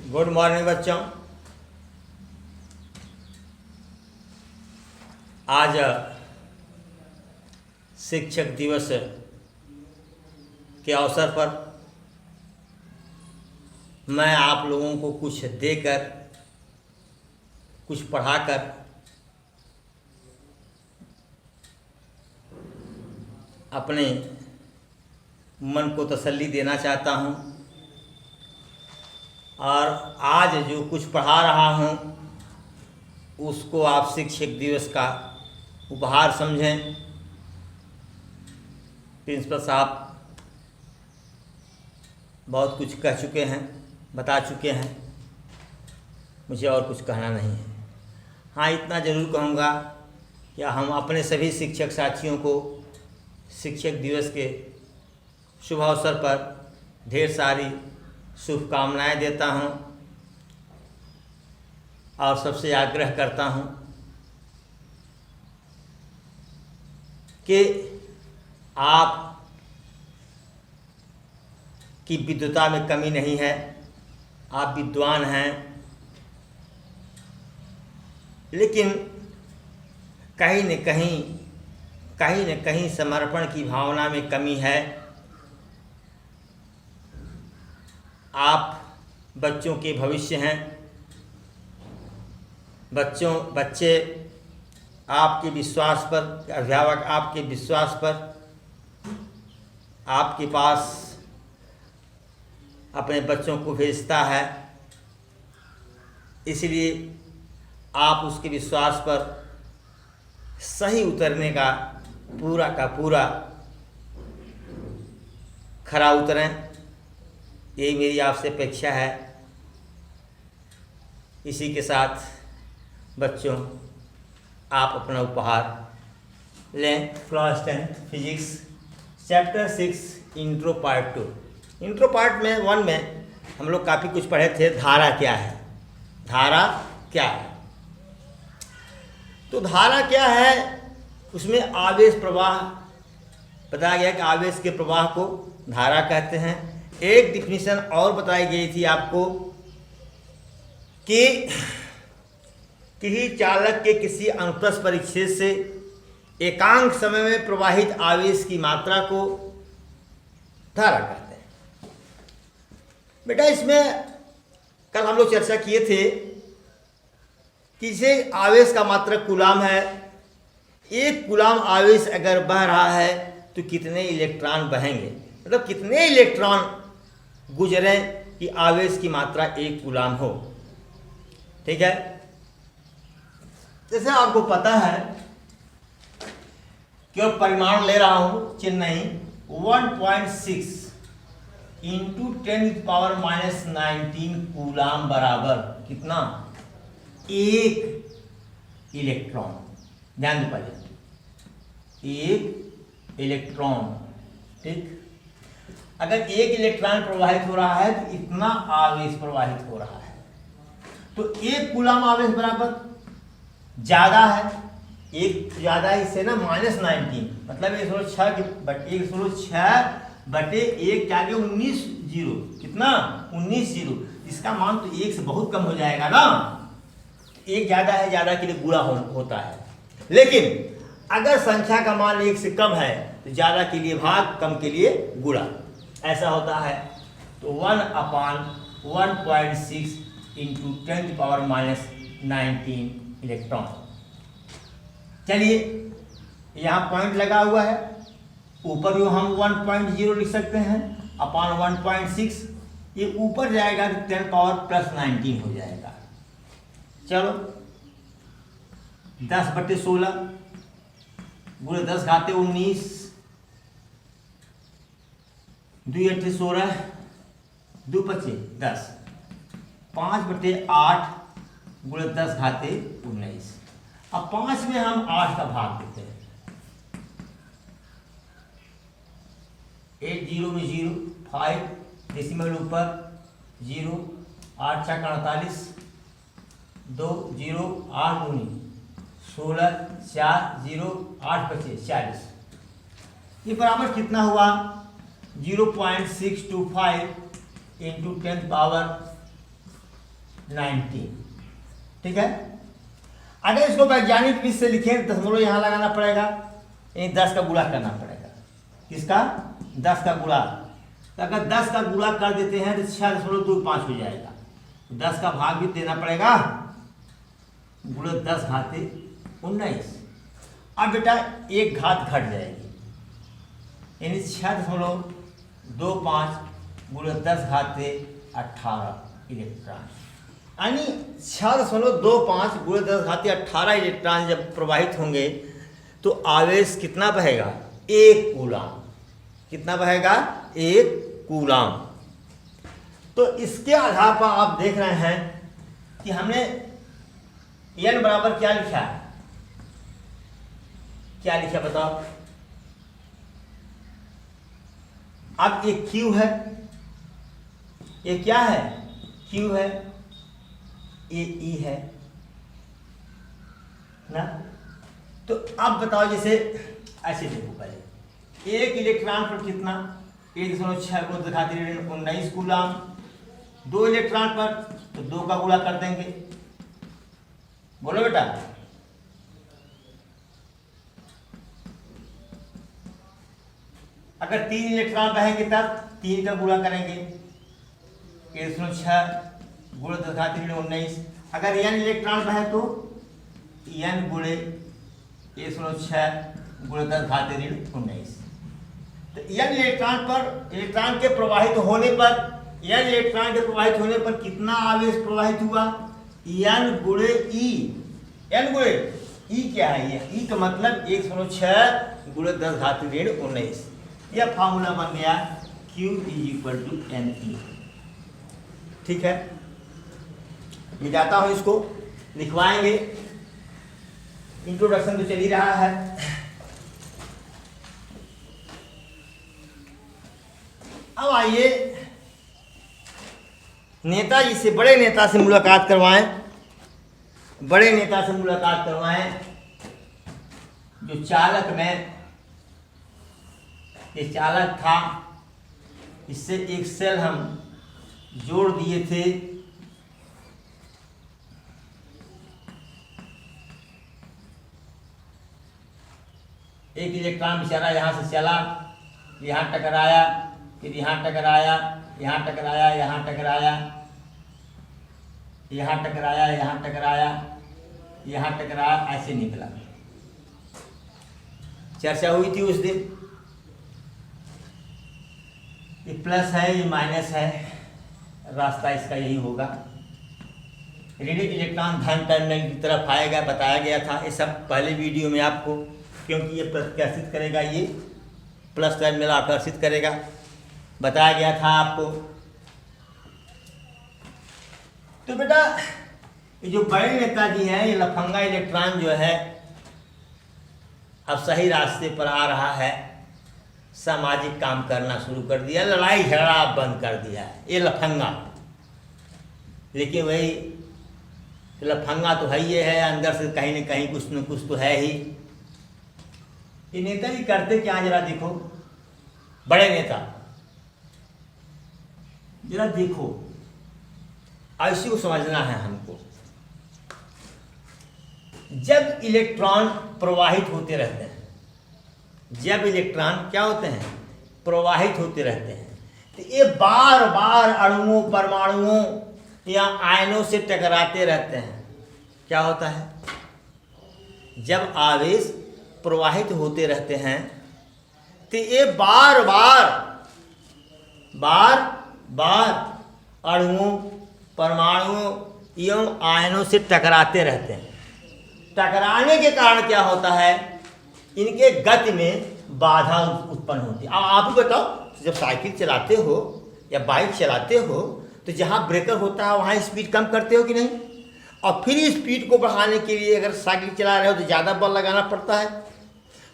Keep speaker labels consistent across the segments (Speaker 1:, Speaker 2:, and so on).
Speaker 1: Good morning बच्चों। आज शिक्षक दिवस के अवसर पर मैं आप लोगों को कुछ देकर, कुछ पढ़ाकर अपने मन को तसल्ली देना चाहता हूं। और आज जो कुछ पढ़ा रहा हूं उसको आप शिक्षक दिवस का उपहार समझें। प्रिंसिपल साहब बहुत कुछ कह चुके हैं, बता चुके हैं, मुझे और कुछ कहना नहीं है। हाँ, इतना ज़रूर कहूँगा कि हम अपने सभी शिक्षक साथियों को शिक्षक दिवस के शुभ अवसर पर ढेर सारी शुभकामनाएं देता हूं और सबसे आग्रह करता हूं कि आप की विद्वता में कमी नहीं है, आप विद्वान हैं, लेकिन कहीं न कहीं समर्पण की भावना में कमी है। आप बच्चों के भविष्य हैं। बच्चे आपके विश्वास पर, अभिभावक आपके विश्वास पर आपके पास अपने बच्चों को भेजता है, इसलिए आप उसके विश्वास पर सही उतरने का पूरा खरा उतरें, यही मेरी आपसे अपेक्षा है। इसी के साथ बच्चों, आप अपना उपहार लें। Class 10 physics chapter 6 intro part 2। Intro part में 1 में हम लोग काफ़ी कुछ पढ़े थे। धारा क्या है, धारा क्या है। तो धारा क्या है, उसमें आवेश प्रवाह बताया गया कि आवेश के प्रवाह को धारा कहते हैं। एक डिफिनीशन और बताई गई थी आपको कि किसी चालक के किसी अनुप्रस्थ परिच्छेद से एकांक समय में प्रवाहित आवेश की मात्रा को धारा कहते हैं। बेटा, इसमें कल हम लोग चर्चा किए थे कि इसे आवेश का मात्रक कूलाम है। एक कूलाम आवेश अगर बह रहा है तो कितने इलेक्ट्रॉन बहेंगे, मतलब कितने इलेक्ट्रॉन गुजरें कि आवेश की मात्रा 1 कूलाम हो। ठीक है, जैसे आपको पता है कि और परिमाण ले रहा हूं, चेन्नई 1.6 इंटू 10⁻⁻19 कूलाम बराबर कितना, 1 इलेक्ट्रॉन। ध्यान दो पहले, 1 इलेक्ट्रॉन। ठीक, अगर 1 इलेक्ट्रॉन प्रवाहित हो रहा है तो इतना आवेश प्रवाहित हो रहा है, तो 1 कूलाम आवेश बराबर ज्यादा है, एक ज्यादा है इससे ना, -19, मतलब 106 बटे 1 क्या गया, 19 जीरो। कितना, 19 जीरो। इसका मान तो 1 से बहुत कम हो जाएगा ना। 1 ज्यादा है, ज्यादा के लिए गुणा होता है। लेकिन अगर संख्या का मान 1 से कम है तो ज्यादा के लिए भाग, कम के लिए गुणा, ऐसा होता है। तो 1/1.6 इंटू 10⁻⁻19 इलेक्ट्रॉन। चलिए, यहाँ पॉइंट लगा हुआ है, ऊपर जो हम 1.0 लिख सकते हैं अपॉन 1.6, ये ऊपर जाएगा तो 10⁻+19 हो जाएगा। चलो, 10/16 गुणे 10 घाते 19, 2 × 16, 2 × 25 10, 5/8 गुणे 10 घाते 19। अब 5 में हम 8 का भाग देते हैं। 8 0 में 0, 5 डेसिमल ऊपर 0, 8 × 48, 2 0, 8 दूनी 16, 4 0, 8 25 40। ये बराबर कितना हुआ, 0.625 इंटू 10 पावर 19। ठीक है, अगर इसको वैज्ञानिक विधि से लिखें, दशमलव यहाँ लगाना पड़ेगा, यानी 10 का गुणा करना पड़ेगा। किसका? 10 का गुणा। तो अगर 10 का गुणा कर देते हैं तो 6.25 हो जाएगा। 10 का भाग भी देना पड़ेगा, गुणे 10 घाते 19। अब बेटा एक घात घट जाएगी, यानी 6.25 गुणे 10 घाते 18 इलेक्ट्रॉन, यानी 6.25 गुणे 10 घाते 18 इलेक्ट्रॉन जब प्रवाहित होंगे तो आवेश कितना बहेगा? 1 कूलाम। कितना बहेगा? 1 कूलाम। तो इसके आधार पर आप देख रहे हैं कि हमने n बराबर क्या लिखा है? क्या लिखा बताओ? अब ये Q है, ये क्या है? Q है, ये E है ना। तो अब बताओ, जैसे ऐसे देखो, पहले एक इलेक्ट्रॉन पर कितना? 1.6 को दिखाती 19 कूलाम। 2 इलेक्ट्रॉन पर तो 2 का गुणा कर देंगे। बोलो बेटा, अगर 3 इलेक्ट्रॉन बहेंगे तब 3 का गुणा करेंगे, 1.6 गुणे 10 घात 19। अगर n इलेक्ट्रॉन बहे तो n गुणे 1.6 गुणे 10 घात 19। तो n इलेक्ट्रॉन के प्रवाहित होने पर, n इलेक्ट्रॉन के प्रवाहित होने पर कितना आवेश प्रवाहित हुआ? n गुणे E। n गुणे E क्या है? ये E का मतलब 1.6 गुणे 10 घात 19। यह फार्मूला बन गया Q = NE। ठीक है, मिटाता हूं, इसको लिखवाएंगे। इंट्रोडक्शन तो चल ही रहा है। अब आइए नेताजी से, बड़े नेता से मुलाकात करवाएं। बड़े नेता से मुलाकात करवाएं जो चालक में, ये चालक था, इससे एक सेल हम जोड़ दिए थे। एक इलेक्ट्रॉन बेचारा यहाँ से चला, यहाँ टकराया, फिर यहाँ टकराया, यहाँ टकराया, यहाँ टकराया, यहाँ टकराया, यहाँ टकराया, यहाँ टकराया, ऐसे निकला। चर्चा हुई थी उस दिन। ये प्लस है, ये माइनस है, रास्ता इसका यही होगा। ऋणात्मक इलेक्ट्रॉन धन टर्मिनल की तरफ आएगा, बताया गया था ये सब पहले वीडियो में आपको, क्योंकि ये प्रत्याशित करेगा, ये प्लस टर्मिनल आकर्षित करेगा, बताया गया था आपको। तो बेटा ये जो बड़े नेताजी हैं, ये लफंगा इलेक्ट्रॉन जो है अब सही रास्ते पर आ रहा है, सामाजिक काम करना शुरू कर दिया, लड़ाई झगड़ा बंद कर दिया है ये लफंगा। लेकिन वही लफंगा तो है ही है, अंदर से कहीं न कहीं कुछ न कुछ तो है ही। ये नेताजी करते क्या, जरा देखो, बड़े नेता जरा देखो, ऐसे को समझना है हमको। जब इलेक्ट्रॉन प्रवाहित होते रहते हैं, जब इलेक्ट्रॉन क्या होते हैं? प्रवाहित होते रहते हैं, तो ये बार बार अणुओं, परमाणुओं या आयनों से टकराते रहते हैं। क्या होता है? जब आवेश प्रवाहित होते रहते हैं तो ये बार बार अणुओं, परमाणुओं एवं आयनों से टकराते रहते हैं। टकराने के कारण क्या होता है? इनके गति में बाधा उत्पन्न होती है। अब आप ही बताओ, जब साइकिल चलाते हो या बाइक चलाते हो तो जहाँ ब्रेकर होता है वहाँ स्पीड कम करते हो कि नहीं? और फिर स्पीड को बढ़ाने के लिए अगर साइकिल चला रहे हो तो ज़्यादा बल लगाना पड़ता है।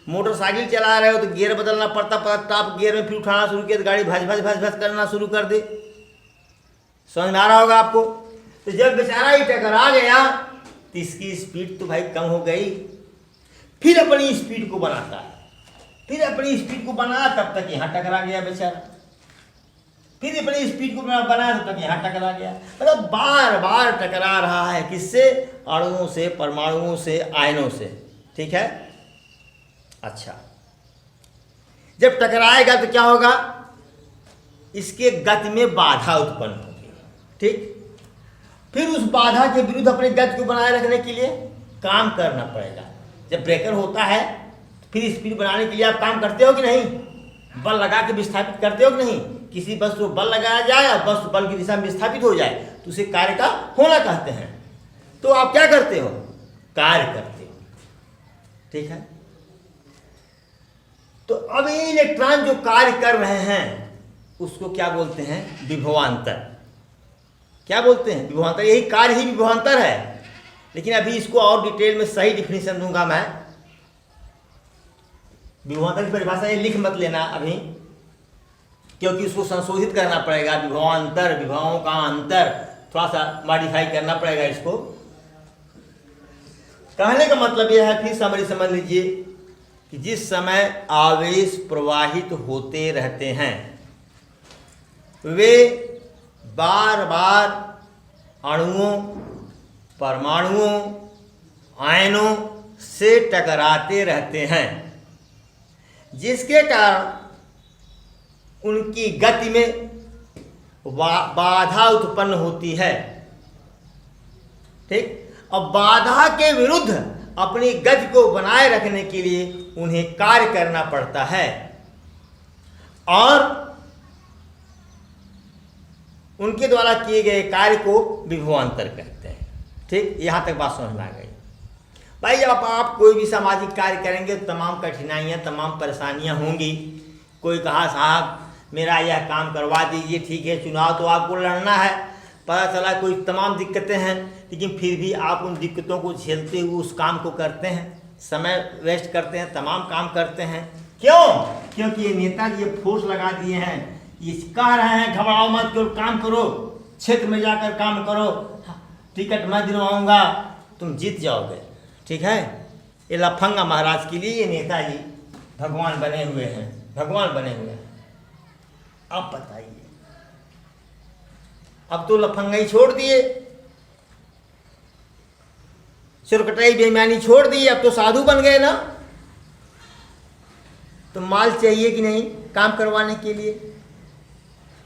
Speaker 1: मोटरसाइकिल चला रहे हो तो गियर बदलना पड़ता, टॉप गियर में फिर उठाना शुरू किया तो गाड़ी भस करना शुरू कर दे। समझ में आ रहा होगा आपको? तो जब बेचारा ही टकरा गया तो इसकी स्पीड तो भाई कम हो गई, फिर अपनी स्पीड को बनाता है, फिर अपनी स्पीड को बना, तब तक यहाँ टकरा गया बेचारा। फिर अपनी स्पीड को बनाया तब यहाँ टकरा गया। मतलब बार बार टकरा रहा है, किससे? अणुओं से, परमाणुओं से, आयनों से। ठीक है। अच्छा, जब टकराएगा तो क्या होगा? इसके गति में बाधा उत्पन्न होगी। ठीक, फिर उस बाधा के विरुद्ध अपने गति को बनाए रखने के लिए काम करना पड़ेगा। जब ब्रेकर होता है फिर स्पीड बनाने के लिए आप काम करते हो कि नहीं? बल लगा के विस्थापित करते हो कि नहीं? किसी वस्तु को बल लगाया जाए और वस्तु बल की दिशा में विस्थापित हो जाए तो उसे कार्य का होना कहते हैं। तो आप क्या करते हो? कार्य करते हो। ठीक है। तो अब ये इलेक्ट्रॉन जो कार्य कर रहे हैं उसको क्या बोलते हैं? विभवांतर। क्या बोलते हैं? विभवांतर। यही कार्य ही विभवांतर है। लेकिन अभी इसको और डिटेल में सही डिफिनेशन दूंगा मैं। विभवांतर की परिभाषा ये लिख मत लेना अभी, क्योंकि उसको संशोधित करना पड़ेगा। विभवांतर, विभवों का अंतर, थोड़ा सा मॉडिफाई करना पड़ेगा इसको। कहने का मतलब यह है, फिर समझ लीजिए कि जिस समय आवेश प्रवाहित होते रहते हैं वे बार बार अणुओं, परमाणुओं, आयनों से टकराते रहते हैं, जिसके कारण उनकी गति में बाधा उत्पन्न होती है। ठीक। अब बाधा के विरुद्ध अपनी गति को बनाए रखने के लिए उन्हें कार्य करना पड़ता है और उनके द्वारा किए गए कार्य को विभवांतर कहते हैं। ठीक, यहां तक बात समझ में आ गई। भाई जब आप कोई भी सामाजिक कार्य करेंगे तो तमाम कठिनाइयां, तमाम परेशानियां होंगी। कोई कहा साहब मेरा यह काम करवा दीजिए, ठीक है, चुनाव तो आपको लड़ना है, पता चला कोई तमाम दिक्कतें हैं, लेकिन फिर भी आप उन दिक्कतों को झेलते हुए उस काम को करते हैं, समय वेस्ट करते हैं, तमाम काम करते हैं। क्यों? क्योंकि ये नेताजी ये फोर्स लगा दिए हैं, ये कह रहे हैं घबराओ मत, केवल काम करो, क्षेत्र में जाकर काम करो, टिकट मैं दिलवाऊंगा, तुम जीत जाओगे। ठीक है। ये लफंगा महाराज के लिए ये नेताजी भगवान बने हुए हैं, भगवान बने हुए हैं। अब बताइए, अब तो लफंगाई छोड़ दिए, चुरकटाई बेईमानी छोड़ दी, अब तो साधु बन गए ना। तो माल चाहिए कि नहीं काम करवाने के लिए?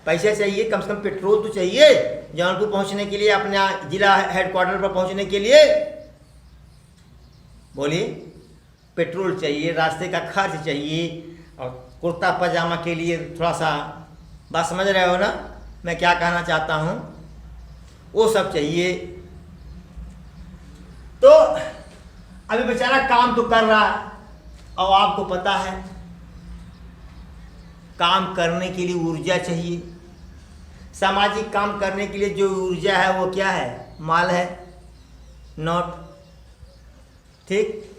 Speaker 1: पैसा चाहिए, कम से कम पेट्रोल तो चाहिए जौनपुर पहुंचने के लिए, अपने जिला हेडक्वार्टर पर पहुंचने के लिए। बोलिए, पेट्रोल चाहिए, रास्ते का खर्च चाहिए, और कुर्ता पजामा के लिए थोड़ा सा, बात समझ रहे हो ना मैं क्या कहना चाहता हूं? वो सब चाहिए। तो अभी बेचारा काम तो कर रहा है, और आपको पता है काम करने के लिए ऊर्जा चाहिए। सामाजिक काम करने के लिए जो ऊर्जा है वो क्या है? माल है, नोट। ठीक।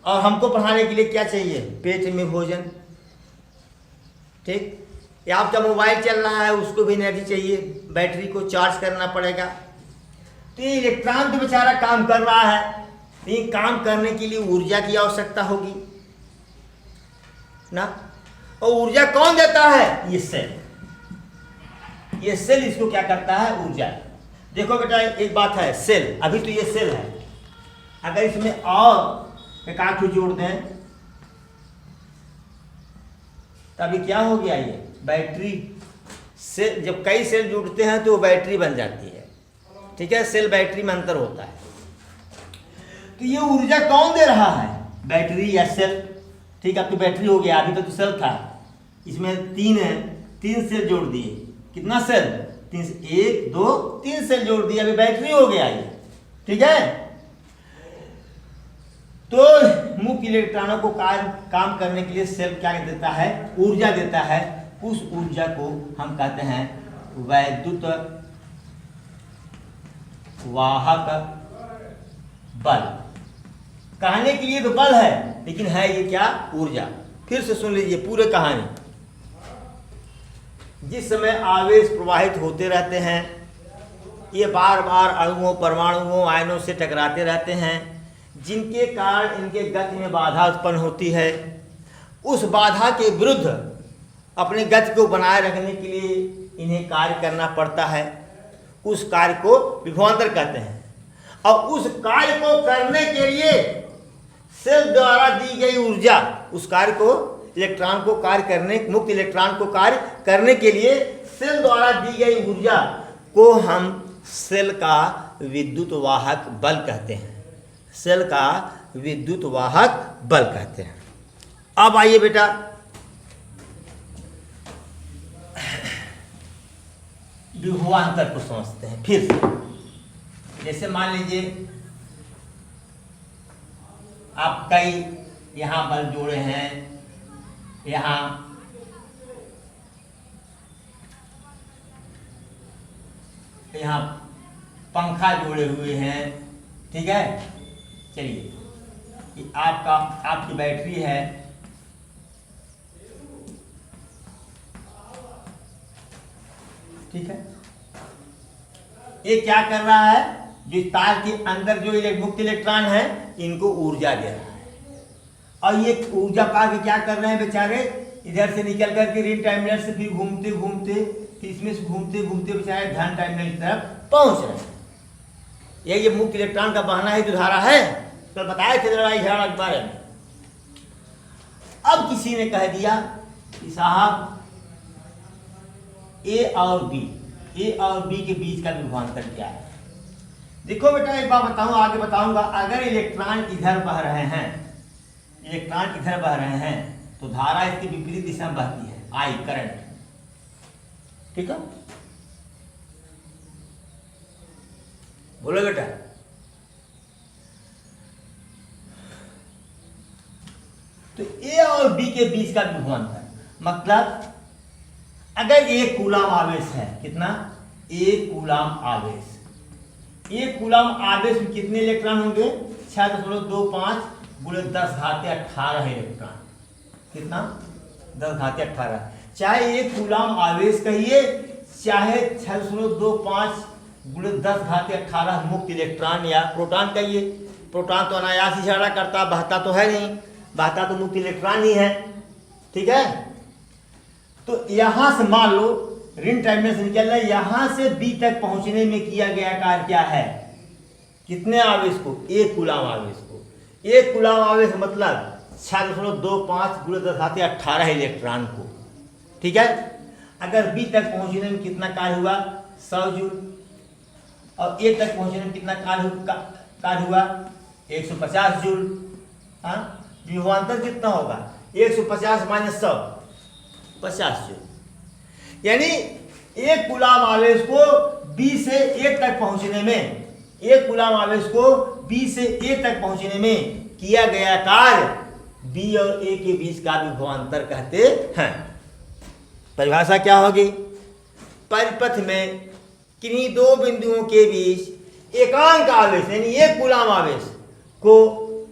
Speaker 1: और हमको पढ़ाने के लिए क्या चाहिए? पेट में भोजन। ठीक। या आपका मोबाइल चल रहा है, उसको भी एनर्जी चाहिए, बैटरी को चार्ज करना पड़ेगा। तो ये इलेक्ट्रॉन तो बेचारा काम कर रहा है, लेकिन काम करने के लिए ऊर्जा की आवश्यकता होगी ना। और ऊर्जा कौन देता है? ये सेल। ये सेल इसको क्या करता है? ऊर्जा। देखो बेटा एक बात है, सेल, अभी तो ये सेल है, अगर इसमें और एक आंख जोड़ दें तभी क्या हो गया? ये बैटरी से जब कई सेल जुड़ते हैं तो बैटरी बन जाती है। ठीक है। सेल बैटरी में अंतर होता है। तो ये ऊर्जा कौन दे रहा है? बैटरी या सेल। ठीक है, अब तो बैटरी हो गया, अभी तो सेल था। इसमें तीन सेल जोड़ दिए। कितना सेल? 3, 1, 2, 3 सेल जोड़ दिए, अभी बैटरी हो गया ये। ठीक है। तो मुख्य इलेक्ट्रॉनों को काम करने के लिए सेल क्या देता है? ऊर्जा देता है। उस ऊर्जा को हम कहते हैं वैद्युत वाहक बल। कहने के लिए तो बल है, लेकिन है ये क्या? ऊर्जा। फिर से सुन लीजिए पूरे कहानी। जिस समय आवेश प्रवाहित होते रहते हैं, ये बार बार अणुओं, परमाणुओं, आयनों से टकराते रहते हैं, जिनके कारण इनके गति में बाधा उत्पन्न होती है। उस बाधा के विरुद्ध अपनी गति को बनाए रखने के लिए इन्हें कार्य करना पड़ता है, उस कार्य को विभवांतर कहते हैं। और उस कार्य को करने के लिए सेल द्वारा दी गई ऊर्जा, उस कार्य को इलेक्ट्रॉन को कार्य करने, मुक्त इलेक्ट्रॉन को कार्य करने के लिए सेल द्वारा दी गई ऊर्जा को हम सेल का विद्युत वाहक बल कहते हैं। सेल का विद्युत वाहक बल कहते हैं। अब आइए बेटा, विभवांतर को समझते हैं फिर से। जैसे मान लीजिए आप कई यहां बल जोड़े हैं, यहां पंखा जोड़े हुए हैं, ठीक है। चलिए, ये आपकी बैटरी है, ठीक है। ये क्या कर रहा है, जो तार के अंदर जो मुक्त इलेक्ट्रॉन है इनको ऊर्जा दे रहा है, और ये ऊर्जा पा के क्या कर रहे हैं बेचारे, इधर से निकल करके ऋण टर्मिनल से फिर घूमते घूमते, फिर इसमें से घूमते घूमते बेचारे धन टर्मिनल की तरफ पहुंच रहे हैं। ये मुक्त इलेक्ट्रॉन का बहाना है, जो धारा है, तो बताए थे लड़ाई झगड़ा के बारे में। अब किसी ने कह दिया कि साहब ए और बी के बीच का विभवांतर क्या है। देखो बेटा, एक बात बताऊं, आगे बताऊंगा। अगर इलेक्ट्रॉन इधर बह रहे हैं, इलेक्ट्रॉन इधर बह रहे हैं, तो धारा इसकी विपरीत दिशा में बहती है, आई करंट, ठीक है। बोलो बेटा, तो ए और बी के बीच का विभवांतर मतलब, अगर एक कूलाम आवेश है, कितना, एक कूलाम आवेश, एक कूलाम आवेश में कितने इलेक्ट्रॉन होंगे, 6.25 गुणे 10⁻18 इलेक्ट्रॉन, कितना, 10⁻18। चाहे एक कूलाम आवेश कहिए, चाहे 6.25 गुणे 10⁻18 मुक्त इलेक्ट्रॉन या प्रोटॉन कहिए। प्रोटॉन तो अनायास ही झगड़ा करता, बहता तो है नहीं, बहता तो मुक्त इलेक्ट्रॉन ही है, ठीक है। तो यहां से मान लो ऋण टर्मिनल से निकल रहा है, यहां से बी तक पहुंचने में किया गया कार्य क्या है, कितने आवेश को, एक कूलाम आवेश को। एक कूलाम आवेश मतलब 6.25 गुणे 10⁻18 इलेक्ट्रॉन को, ठीक है। अगर बी तक पहुंचने में कितना कार्य हुआ, 100 जूल, और ए तक पहुंचने में कितना कार्य हुआ, 150 जूल। हाँ, विभवांतर कितना होगा, 150 माइनस 100, 50 जूल। यानी एक कूलाम आवेश को बी से ए तक पहुंचने में, एक कूलाम आवेश को बी से ए तक पहुंचने में किया गया कार्य बी और ए के बीच का विभवांतर कहते हैं। परिभाषा क्या होगी, परिपथ में किन्हीं दो बिंदुओं के बीच एकांक आवेश यानी एक कूलाम आवेश को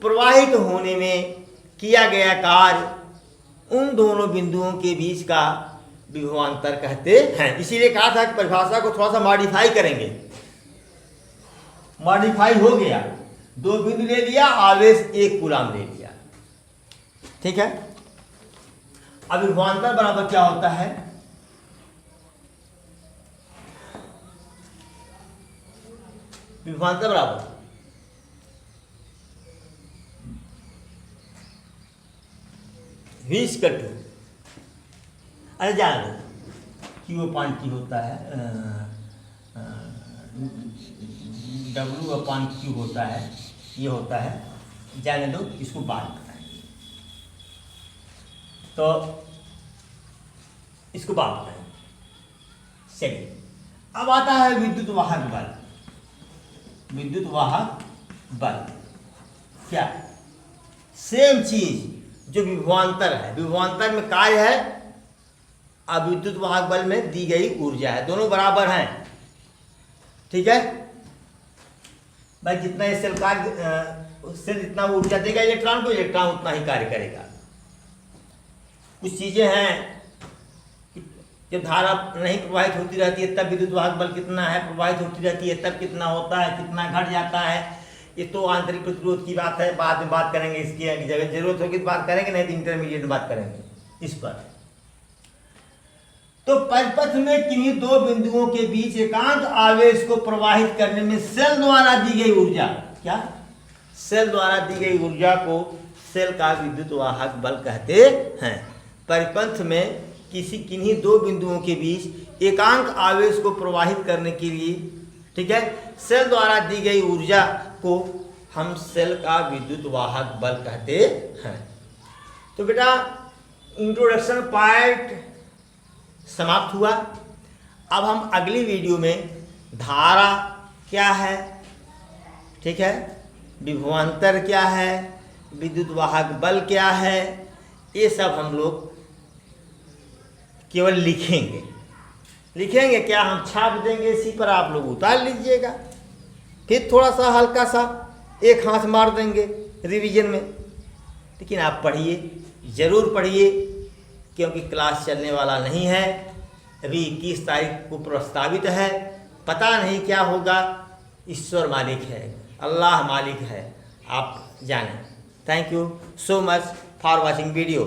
Speaker 1: प्रवाहित होने में किया गया कार्य उन दोनों बिंदुओं के बीच का विभवांतर कहते हैं। इसीलिए कहा था कि परिभाषा को थोड़ा सा मॉडिफाई करेंगे। मॉडिफाई हो गया, दो बिंदु ले लिया, आवेश एक कूलाम ले लिया, ठीक है। अब विभवांतर बराबर क्या होता है, विभवांतर बराबर V/2, अरे जान लो Q/T होता है, W/Q होता है, ये होता है, जाने दो, इसको बाद में बताएंगे, तो इसको बाद में बताएंगे। चलिए, अब आता है विद्युत वाहक बल। विद्युत वाहक बल क्या, सेम चीज जो विभवांतर है, विभवांतर में कार्य है, अब विद्युत वाहक बल में दी गई ऊर्जा है, दोनों बराबर हैं, ठीक है भाई। जितना ये सेल कार्य, उससे जितना वो ऊर्जा देगा इलेक्ट्रॉन को, इलेक्ट्रॉन उतना ही कार्य करेगा। कुछ चीजें हैं, जब धारा नहीं प्रवाहित होती रहती है तब विद्युत वाहक बल कितना है, प्रवाहित होती रहती है तब कितना होता है, कितना घट जाता है। ये तो आंतरिक प्रतिरोध की बात है, बाद में बात करेंगे, इसकी जगह जरूरत होगी तो बात करेंगे, नहीं तो इंटरमीडिएट में बात करेंगे इस पर। तो परिपथ में किन्हीं दो बिंदुओं के बीच एकांक आवेश को प्रवाहित करने में सेल द्वारा दी गई ऊर्जा, क्या सेल द्वारा दी गई ऊर्जा को सेल का विद्युत वाहक बल कहते हैं। परिपथ में किन्हीं दो बिंदुओं के बीच एकांक आवेश को प्रवाहित करने के लिए, ठीक है, सेल द्वारा दी गई ऊर्जा को हम सेल का विद्युत वाहक बल कहते हैं। तो बेटा इंट्रोडक्शन पार्ट समाप्त हुआ। अब हम अगली वीडियो में धारा क्या है, ठीक है, विभवांतर क्या है, विद्युत वाहक बल क्या है, ये सब हम लोग केवल लिखेंगे क्या, हम छाप देंगे इसी पर, आप लोग उतार लीजिएगा, फिर थोड़ा सा हल्का सा एक हाथ मार देंगे रिवीजन में। लेकिन आप पढ़िए, ज़रूर पढ़िए, क्योंकि क्लास चलने वाला नहीं है। अभी 21 तारीख को प्रस्तावित है, पता नहीं क्या होगा। ईश्वर मालिक है, अल्लाह मालिक है, आप जानें। Thank you so much for watching video.